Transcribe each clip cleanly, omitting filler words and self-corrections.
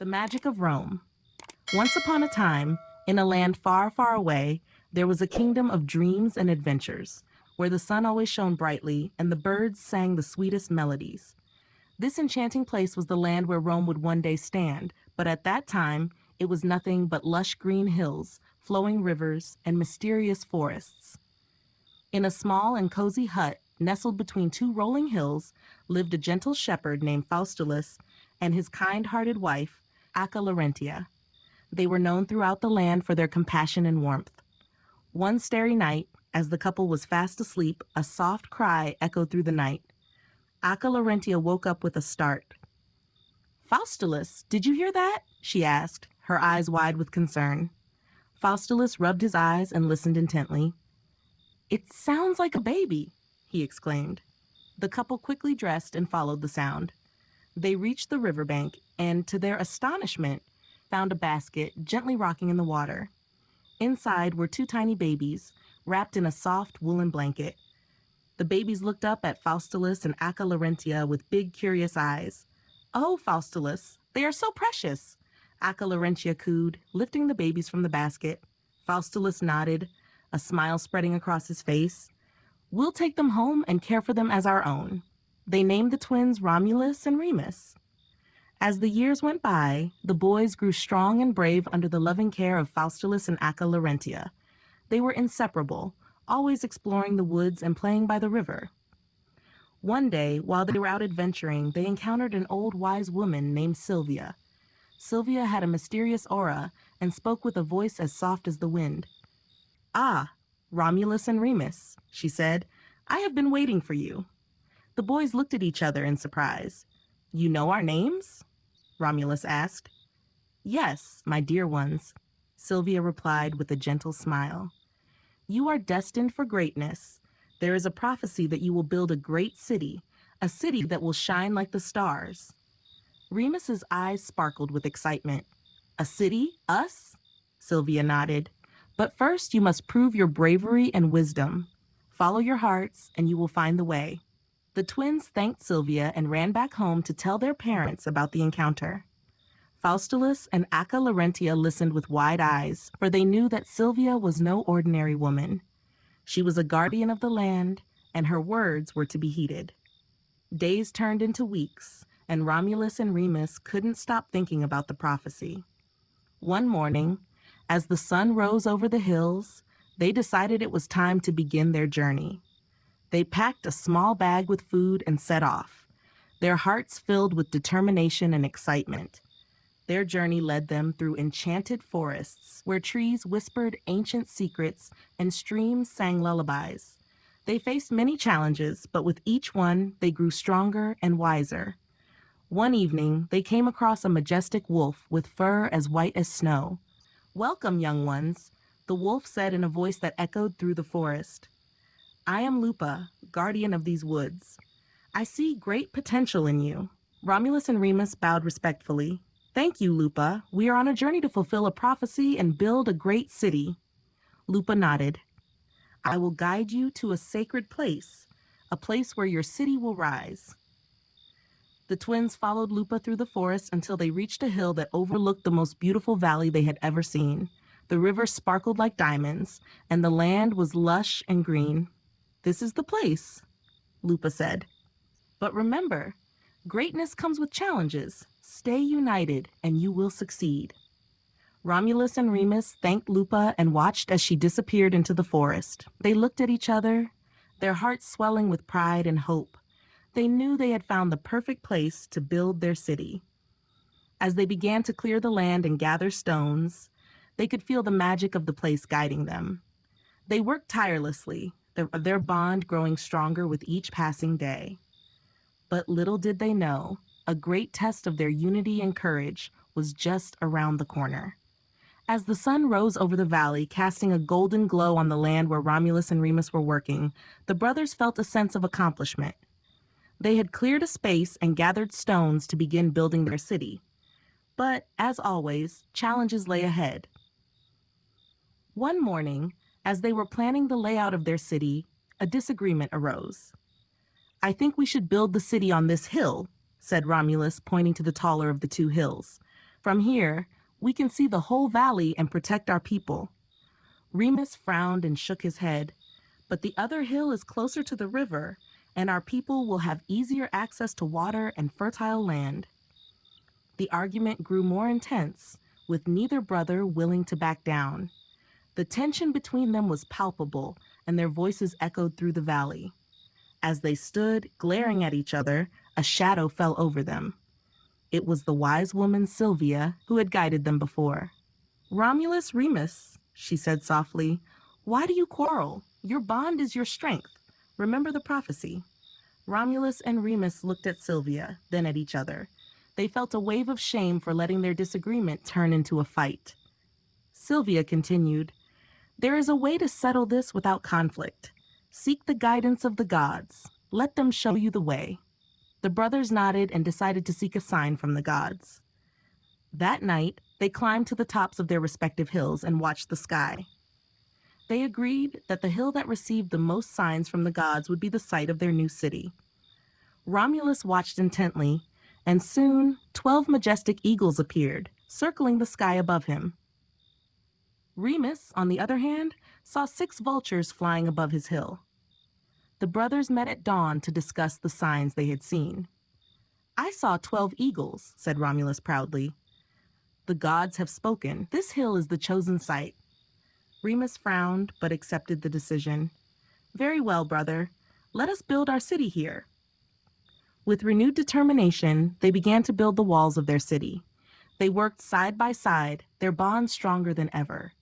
The magic of Rome. Once upon a time, in a land far, far away, there was a kingdom of dreams and adventures, where the sun always shone brightly and the birds sang the sweetest melodies. This enchanting place was the land where Rome would one day stand, but at that time, it was nothing but lush green hills, flowing rivers, and mysterious forests. In a small and cozy hut, nestled between two rolling hills, lived a gentle shepherd named Faustulus and his kind-hearted wife, Acca Larentia. They were known throughout the land for their compassion and warmth. One starry night, as the couple was fast asleep, a soft cry echoed through the night. Acca Larentia woke up with a start. "Faustulus, did you hear that?" she asked, her eyes wide with concern. Faustulus rubbed his eyes and listened intently. "It sounds like a baby," he exclaimed. The couple quickly dressed and followed the sound. They reached the riverbank and, to their astonishment, found a basket gently rocking in the water. Inside were two tiny babies, wrapped in a soft woolen blanket. The babies looked up at Faustulus and Acca Larentia with big, curious eyes. "Oh, Faustulus, they are so precious," Acca Larentia cooed, lifting the babies from the basket. Faustulus nodded, a smile spreading across his face. "We'll take them home and care for them as our own." They named the twins Romulus and Remus. As the years went by, the boys grew strong and brave under the loving care of Faustulus and Acca Larentia. They were inseparable, always exploring the woods and playing by the river. One day, while they were out adventuring, they encountered an old wise woman named Sylvia. Sylvia had a mysterious aura and spoke with a voice as soft as the wind. "Ah, Romulus and Remus," she said, "I have been waiting for you." The boys looked at each other in surprise. "You know our names?" Romulus asked. "Yes, my dear ones," Sylvia replied with a gentle smile. "You are destined for greatness. There is a prophecy that you will build a great city, a city that will shine like the stars." Remus's eyes sparkled with excitement. "A city? Us?" Sylvia nodded. "But first you must prove your bravery and wisdom. Follow your hearts and you will find the way." The twins thanked Sylvia and ran back home to tell their parents about the encounter. Faustulus and Acca Larentia listened with wide eyes, for they knew that Sylvia was no ordinary woman. She was a guardian of the land, and her words were to be heeded. Days turned into weeks, and Romulus and Remus couldn't stop thinking about the prophecy. One morning, as the sun rose over the hills, they decided it was time to begin their journey. They packed a small bag with food and set off, their hearts filled with determination and excitement. Their journey led them through enchanted forests, where trees whispered ancient secrets and streams sang lullabies. They faced many challenges, but with each one, they grew stronger and wiser. One evening, they came across a majestic wolf with fur as white as snow. "Welcome, young ones," the wolf said in a voice that echoed through the forest. "I am Lupa, guardian of these woods. I see great potential in you." Romulus and Remus bowed respectfully. "Thank you, Lupa. We are on a journey to fulfill a prophecy and build a great city." Lupa nodded. "I will guide you to a sacred place, a place where your city will rise." The twins followed Lupa through the forest until they reached a hill that overlooked the most beautiful valley they had ever seen. The river sparkled like diamonds, and the land was lush and green. "This is the place," Lupa said. "But remember, greatness comes with challenges. Stay united, and you will succeed." Romulus and Remus thanked Lupa and watched as she disappeared into the forest. They looked at each other, their hearts swelling with pride and hope. They knew they had found the perfect place to build their city. As they began to clear the land and gather stones, they could feel the magic of the place guiding them. They worked tirelessly, their bond growing stronger with each passing day. But little did they know, a great test of their unity and courage was just around the corner. As the sun rose over the valley, casting a golden glow on the land where Romulus and Remus were working, the brothers felt a sense of accomplishment. They had cleared a space and gathered stones to begin building their city. But, as always, challenges lay ahead. One morning, as they were planning the layout of their city, a disagreement arose. "I think we should build the city on this hill," said Romulus, pointing to the taller of the two hills. From here, we can see the whole valley and protect our people." Remus frowned and shook his head. "But the other hill is closer to the river, and our people will have easier access to water and fertile land." The argument grew more intense, with neither brother willing to back down. The tension between them was palpable, and their voices echoed through the valley. As they stood, glaring at each other, a shadow fell over them. It was the wise woman Sylvia who had guided them before. "Romulus Remus," she said softly, "why do you quarrel? Your bond is your strength. Remember the prophecy." Romulus and Remus looked at Sylvia, then at each other. They felt a wave of shame for letting their disagreement turn into a fight. Sylvia continued, "There is a way to settle this without conflict. Seek the guidance of the gods. Let them show you the way." The brothers nodded and decided to seek a sign from the gods. That night, they climbed to the tops of their respective hills and watched the sky. They agreed that the hill that received the most signs from the gods would be the site of their new city. Romulus watched intently, and soon 12 majestic eagles appeared, circling the sky above him. Remus, on the other hand, saw 6 vultures flying above his hill. The brothers met at dawn to discuss the signs they had seen. "I saw 12 eagles," said Romulus proudly. "The gods have spoken. This hill is the chosen site." Remus frowned, but accepted the decision. "Very well, brother. Let us build our city here." With renewed determination, they began to build the walls of their city. They worked side by side, their bond stronger than ever.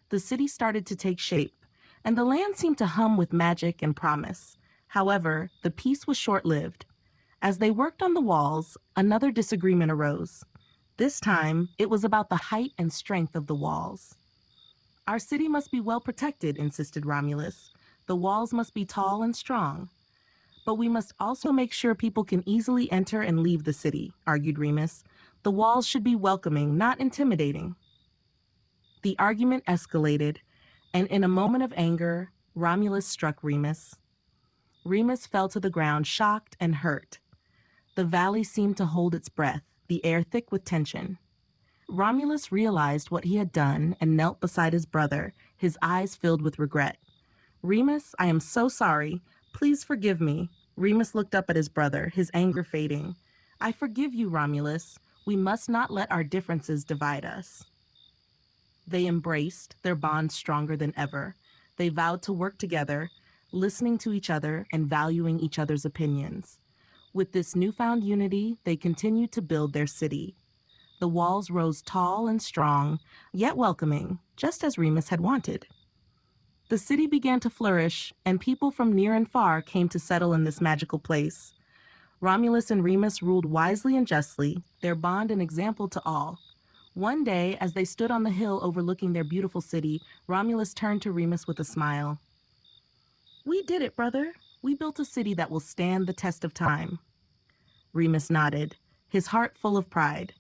The city started to take shape, and the land seemed to hum with magic and promise. However, the peace was short-lived. As they worked on the walls, another disagreement arose. This time, it was about the height and strength of the walls. "Our city must be well protected," insisted Romulus. "The walls must be tall and strong." "But we must also make sure people can easily enter and leave the city," argued Remus. "The walls should be welcoming, not intimidating." The argument escalated, and in a moment of anger, Romulus struck Remus. Remus fell to the ground, shocked and hurt. The valley seemed to hold its breath, the air thick with tension. Romulus realized what he had done and knelt beside his brother, his eyes filled with regret. "Remus, I am so sorry. Please forgive me." Remus looked up at his brother, his anger fading. "I forgive you, Romulus. We must not let our differences divide us." They embraced, their bond stronger than ever. They vowed to work together, listening to each other and valuing each other's opinions. With this newfound unity, they continued to build their city. The walls rose tall and strong, yet welcoming, just as Remus had wanted. The city began to flourish, and people from near and far came to settle in this magical place. Romulus and Remus ruled wisely and justly, their bond an example to all. One day, as they stood on the hill overlooking their beautiful city, Romulus turned to Remus with a smile. "We did it, brother. We built a city that will stand the test of time." Remus nodded, his heart full of pride.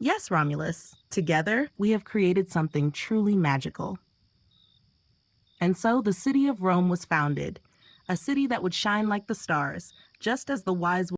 "Yes, Romulus. Together, we have created something truly magical." And so the city of Rome was founded, a city that would shine like the stars, just as the wise